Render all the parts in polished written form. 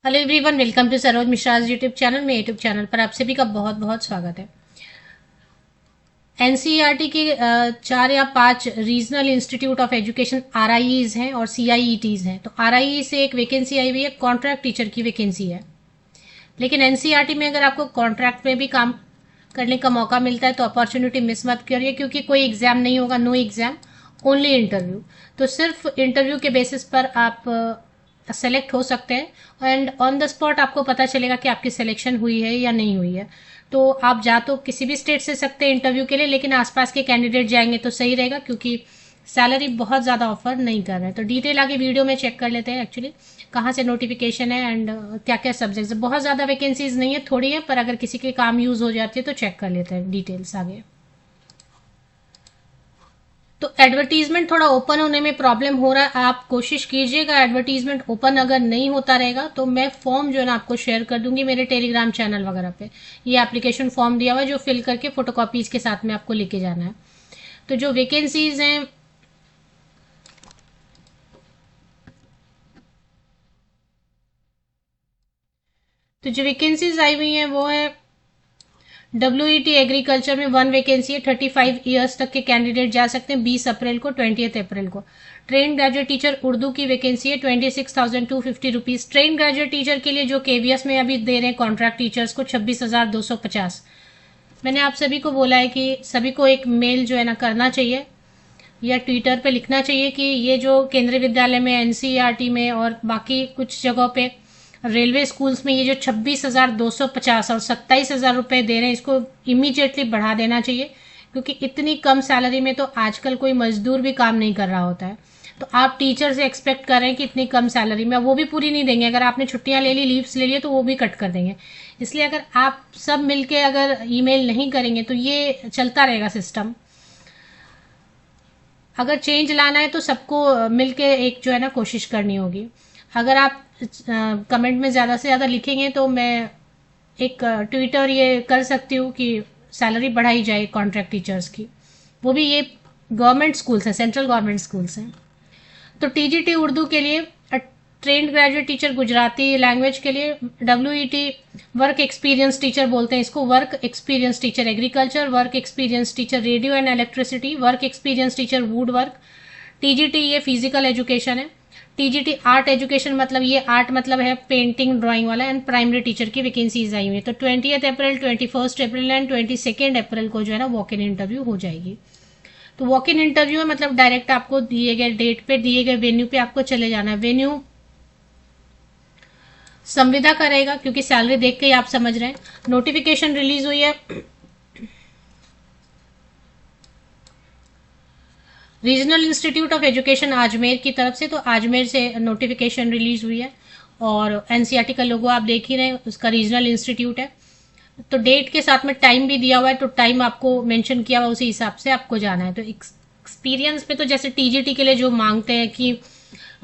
Hello everyone, welcome to Saroj Mishra YouTube channel. में YouTube channel पर आप सभी का बहुत बहुत स्वागत है। एनसीईआरटी के 4 या 5 रीजनल इंस्टीट्यूट ऑफ एजुकेशन आरआईईज हैं और सीआईईटीज हैं। तो आरआईई से एक वैकेंसी आई हुई है, कॉन्ट्रैक्ट टीचर की वैकेंसी है। लेकिन एनसीईआरटी में अगर आपको कॉन्ट्रैक्ट में भी काम करने का मौका मिलता है तो अपॉर्चुनिटी मिस मत करिए, क्योंकि कोई एग्जाम नहीं होगा, नो एग्जाम, ओनली इंटरव्यू। तो सिर्फ इंटरव्यू के बेसिस पर आप सेलेक्ट हो सकते हैं एंड ऑन द स्पॉट आपको पता चलेगा कि आपकी सिलेक्शन हुई है या नहीं हुई है। तो आप जा तो किसी भी स्टेट से सकते हैं इंटरव्यू के लिए, लेकिन आसपास के कैंडिडेट जाएंगे तो सही रहेगा, क्योंकि सैलरी बहुत ज़्यादा ऑफर नहीं कर रहे हैं। तो डिटेल आगे वीडियो में चेक कर लेते हैं एक्चुअली कहाँ से नोटिफिकेशन है एंड क्या क्या सब्जेक्ट्स। बहुत ज़्यादा वैकेंसीज नहीं है, थोड़ी है, पर अगर किसी के काम यूज़ हो जाती है तो चेक कर लेते हैं डिटेल्स आगे। तो एडवर्टीजमेंट थोड़ा ओपन होने में प्रॉब्लम हो रहा है, आप कोशिश कीजिएगा एडवर्टीजमेंट ओपन अगर नहीं होता रहेगा तो मैं फॉर्म जो है ना आपको शेयर कर दूंगी मेरे टेलीग्राम चैनल वगैरह पे। ये एप्लीकेशन फॉर्म दिया हुआ है जो फिल करके फोटोकॉपीज के साथ में आपको लेके जाना है। तो जो वैकेंसीज हैं, तो जो वैकेंसीज आई हुई हैं वो है डब्ल्यूईटी एग्रीकल्चर में 1 वैकेंसी है। 35 ईयर्स तक के कैंडिडेट जा सकते हैं। 20 अप्रैल को, 20 अप्रैल को। ट्रेन ग्रेजुएट टीचर उर्दू की वैकेंसी है। 26,250 रुपीज। ट्रेन ग्रेजुएट टीचर के लिए जो केवीएस में अभी दे रहे हैं कॉन्ट्रैक्ट टीचर्स को 26,250। मैंने आप सभी को बोला है कि सभी को एक मेल जो है ना करना चाहिए या ट्विटर पे लिखना चाहिए कि ये जो केंद्रीय विद्यालय में, एनसीईआरटी में और बाकी कुछ जगहों पे रेलवे स्कूल्स में ये जो 26,250 और 27,000 रुपए दे रहे हैं, इसको इमीडिएटली बढ़ा देना चाहिए, क्योंकि इतनी कम सैलरी में तो आजकल कोई मजदूर भी काम नहीं कर रहा होता है। तो आप टीचर से एक्सपेक्ट कर रहे हैं कि इतनी कम सैलरी में, वो भी पूरी नहीं देंगे। अगर आपने छुट्टियां ले ली, लीव्स ले लिए, तो वो भी कट कर देंगे। इसलिए अगर आप सब मिलके अगर ईमेल नहीं करेंगे तो ये चलता रहेगा सिस्टम। अगर चेंज लाना है तो सबको मिलके एक जो है ना कोशिश करनी होगी। अगर आप कमेंट में ज़्यादा से ज़्यादा लिखेंगे तो मैं एक ट्विटर ये कर सकती हूँ कि सैलरी बढ़ाई जाए कॉन्ट्रैक्ट टीचर्स की। वो भी ये गवर्नमेंट स्कूल्स हैं, सेंट्रल गवर्नमेंट स्कूल्स हैं। तो टीजीटी उर्दू के लिए, trained graduate teacher Gujarati language के लिए, डब्ल्यूईटी वर्क एक्सपीरियंस टीचर बोलते हैं इसको, work experience teacher agriculture, work experience teacher radio and electricity, work experience teacher would work. TGT ये फिजिकल एजुकेशन है। टीजीटी आर्ट एजुकेशन, मतलब ये आर्ट मतलब है पेंटिंग ड्राइंग वाला, एंड प्राइमरी टीचर की वैकेंसीज आई हुई है। तो 20 अप्रैल, 21 अप्रैल एंड 22 अप्रैल को जो है ना वॉक इन इंटरव्यू हो जाएगी। तो वॉक इन इंटरव्यू है, मतलब डायरेक्ट आपको दिए गए डेट पे, दिए गए वेन्यू पे आपको चले जाना है। वेन्यू संविदा करेगा, क्योंकि सैलरी देख के ही आप समझ रहे हैं। नोटिफिकेशन रिलीज हुई है regional institute of education Ajmer की तरफ से। तो आजमेर से नोटिफिकेशन रिलीज हुई है और एनसीईआरटी का लोगो आप देख ही रहे हैं, उसका रीजनल इंस्टीट्यूट है। तो डेट के साथ में टाइम भी दिया हुआ है, तो टाइम आपको मेंशन किया हुआ, उसी हिसाब से आपको जाना है। तो एक्सपीरियंस पे तो जैसे टीजीटी के लिए जो मांगते हैं कि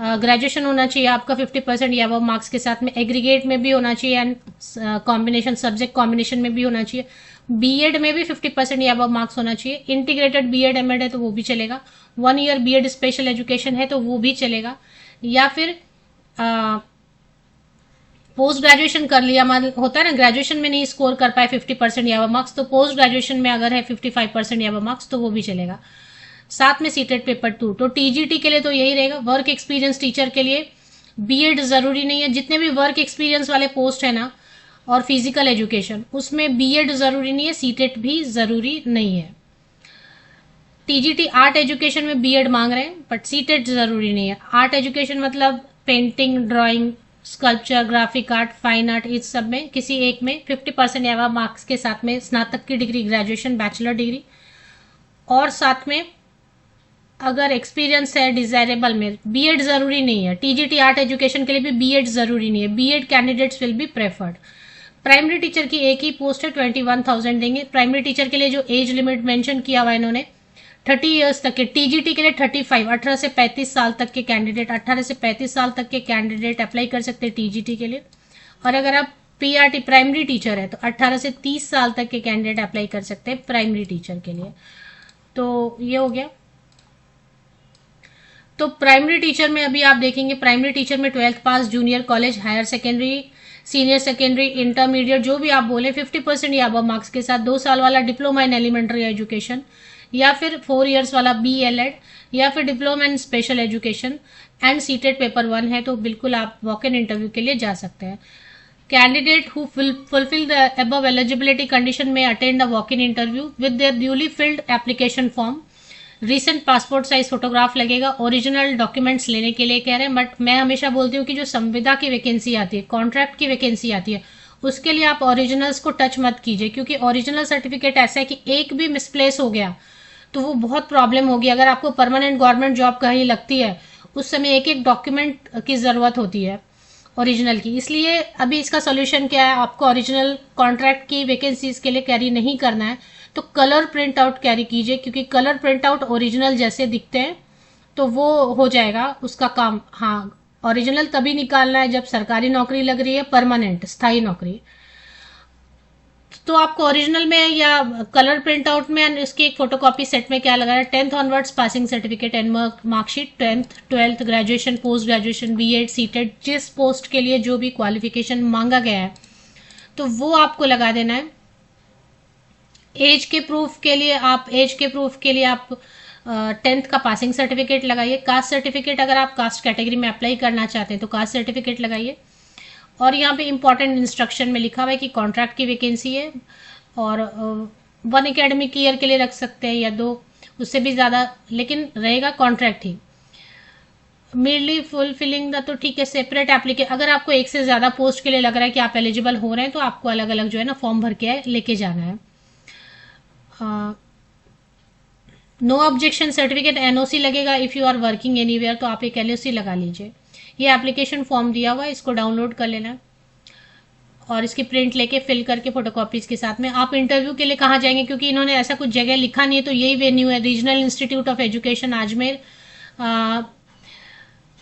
ग्रेजुएशन होना चाहिए आपका 50% या वो मार्क्स के साथ में, एग्रीगेट में भी होना चाहिए एंड कॉम्बिनेशन, सब्जेक्ट कॉम्बिनेशन में भी होना चाहिए। बीएड में भी 50% या वो मार्क्स होना चाहिए। इंटीग्रेटेड बीएड एमएड है तो वो भी चलेगा। 1 ईयर बीएड स्पेशल एजुकेशन है तो वो भी चलेगा। या फिर पोस्ट ग्रेजुएशन कर लिया, मान होता है ना ग्रेजुएशन में नहीं स्कोर कर पाए 50% या मार्क्स, तो पोस्ट ग्रेजुएशन में अगर है 55% या मार्क्स तो वो भी चलेगा। साथ में सीटेड पेपर 2। तो टीजीटी के लिए तो यही रहेगा। वर्क एक्सपीरियंस टीचर के लिए बीएड जरूरी नहीं है। जितने भी वर्क एक्सपीरियंस वाले पोस्ट है ना और फिजिकल एजुकेशन, उसमें बीएड जरूरी नहीं है, सीटेट भी जरूरी नहीं है। टीजीटी आर्ट एजुकेशन में बीएड मांग रहे हैं, बट सीटेट जरूरी नहीं है। आर्ट एजुकेशन मतलब painting, drawing, sculpture, graphic art, fine art, इस सब में किसी एक में 50% या मार्क्स के साथ में स्नातक की डिग्री, ग्रेजुएशन, बैचलर डिग्री, और साथ में अगर एक्सपीरियंस है डिजायरेबल में। बीएड जरूरी नहीं है। टीजीटी आर्ट एजुकेशन के लिए भी बीएड जरूरी नहीं है। BEd candidates will be preferred. Primary teacher की एक ही पोस्ट है, 21,000 देंगे। प्राइमरी टीचर के लिए जो एज लिमिट मेंशन किया हुआ इन्होंने 30 ईयर्स तक के, टीजीटी के लिए 35, 18 से 35 साल तक के कैंडिडेट, 18 से 35 साल तक के कैंडिडेट अप्लाई कर सकते हैं टीजीटी के लिए। और अगर आप पीआरटी प्राइमरी टीचर है तो 18 से 30 साल तक के कैंडिडेट अप्लाई कर सकते हैं प्राइमरी टीचर के लिए। तो ये हो गया। तो प्राइमरी टीचर में अभी आप देखेंगे, प्राइमरी टीचर में 12th पास, junior college, higher secondary, senior secondary, intermediate, जो भी आप बोले 50% या अबव मार्क्स के साथ 2 साल वाला डिप्लोमा इन एलिमेंट्री एजुकेशन, या फिर 4 इयर्स वाला BLED, या फिर diploma in special education and seated paper 1 है, तो बिल्कुल आप वॉक इन इंटरव्यू के लिए जा सकते हैं। Candidate who fulfill the above eligibility condition may attend a walk-in interview with their duly filled application form। Recent passport size photograph लगेगा, ओरिजिनल डॉक्यूमेंट्स लेने के लिए कह रहे हैं। बट मैं हमेशा बोलती हूँ कि जो संविदा की वैकेंसी आती है, कॉन्ट्रैक्ट की वैकेंसी आती है, उसके लिए आप ओरिजिनल्स को टच मत कीजिए, क्योंकि ओरिजिनल सर्टिफिकेट ऐसा है कि एक भी मिसप्लेस हो गया तो वो बहुत प्रॉब्लम होगी। अगर आपको परमानेंट गवर्नमेंट जॉब कहीं लगती है, उस समय एक एक डॉक्यूमेंट की ज़रूरत होती है ओरिजिनल की। इसलिए अभी इसका सोल्यूशन क्या है, आपको ओरिजिनल कॉन्ट्रैक्ट की वैकेंसीज के लिए कैरी नहीं करना है, तो कलर प्रिंट आउट कैरी कीजिए, क्योंकि कलर प्रिंट आउट ओरिजिनल जैसे दिखते हैं तो वो हो जाएगा उसका काम। हाँ, ओरिजिनल तभी निकालना है जब सरकारी नौकरी लग रही है, परमानेंट स्थायी नौकरी। तो आपको ओरिजिनल में या कलर प्रिंट आउट में इसकी एक फोटोकॉपी सेट में क्या लगाना है, 10th onwards passing certificate and marksheet, 10th 12th graduation, post graduation, B.Ed, seated, जिस पोस्ट के लिए जो भी क्वालिफिकेशन मांगा गया है तो वो आपको लगा देना है। एज के प्रूफ के लिए आप 10th का पासिंग सर्टिफिकेट लगाइए। कास्ट सर्टिफिकेट, अगर आप कास्ट कैटेगरी में अप्लाई करना चाहते हैं तो कास्ट सर्टिफिकेट लगाइए। और यहाँ पे इंपॉर्टेंट इंस्ट्रक्शन में लिखा हुआ है कि कॉन्ट्रैक्ट की वैकेंसी है और 1 एकेडमिक ईयर के लिए रख सकते हैं या 2, उससे भी ज़्यादा, लेकिन रहेगा contract he. Mainly fulfilling the, तो ठीक है, सेपरेट एप्लीकेशन। अगर आपको एक से ज़्यादा पोस्ट के लिए लग रहा है कि आप एलिजिबल हो रहे हैं तो आपको अलग अलग जो है ना फॉर्म भर के लेके जाना है। नो ऑब्जेक्शन सर्टिफिकेट, NOC लगेगा if you are working anywhere, तो आप एक LOC लगा लीजिए। ये एप्लीकेशन फॉर्म दिया हुआ है, इसको डाउनलोड कर लेना और इसकी प्रिंट लेके फिल करके फोटोकॉपीज के साथ में आप इंटरव्यू के लिए कहाँ जाएंगे, क्योंकि इन्होंने ऐसा कुछ जगह लिखा नहीं है, तो यही वेन्यू है, regional institute of education Ajmer,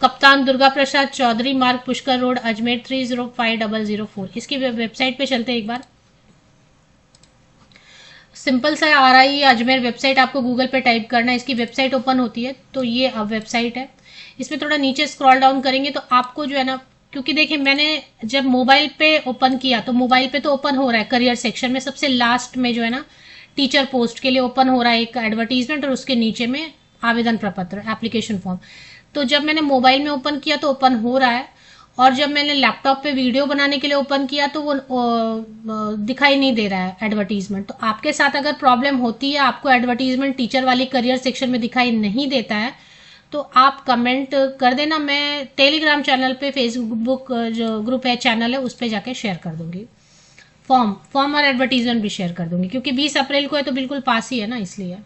कप्तान दुर्गा प्रसाद चौधरी मार्ग, पुष्कर रोड, अजमेर 305004। इसकी वेबसाइट पे चलते हैं एक बार। सिंपल सा RI अजमेर वेबसाइट आपको गूगल पे टाइप करना है, इसकी वेबसाइट ओपन होती है, तो ये अब वेबसाइट है। इसमें थोड़ा नीचे स्क्रॉल डाउन करेंगे तो आपको जो है ना, क्योंकि देखिए मैंने जब मोबाइल पे ओपन किया तो मोबाइल पे तो ओपन हो रहा है करियर सेक्शन में, सबसे लास्ट में जो है ना टीचर पोस्ट के लिए ओपन हो रहा है एक एडवर्टीजमेंट और उसके नीचे में आवेदन प्रपत्र, एप्लीकेशन फॉर्म। तो जब मैंने मोबाइल में ओपन किया तो ओपन हो रहा है, और जब मैंने लैपटॉप पे वीडियो बनाने के लिए ओपन किया तो वो दिखाई नहीं दे रहा है एडवर्टीजमेंट। तो आपके साथ अगर प्रॉब्लम होती है, आपको एडवर्टीजमेंट टीचर वाली करियर सेक्शन में दिखाई नहीं देता है, तो आप कमेंट कर देना, मैं टेलीग्राम चैनल पे, फेसबुक जो ग्रुप है, चैनल है, उस पर जाके शेयर कर दूंगी। फॉर्म और एडवर्टीजमेंट भी शेयर कर दूंगी, क्योंकि 20 अप्रैल को है तो बिल्कुल पास ही है ना, इसलिए।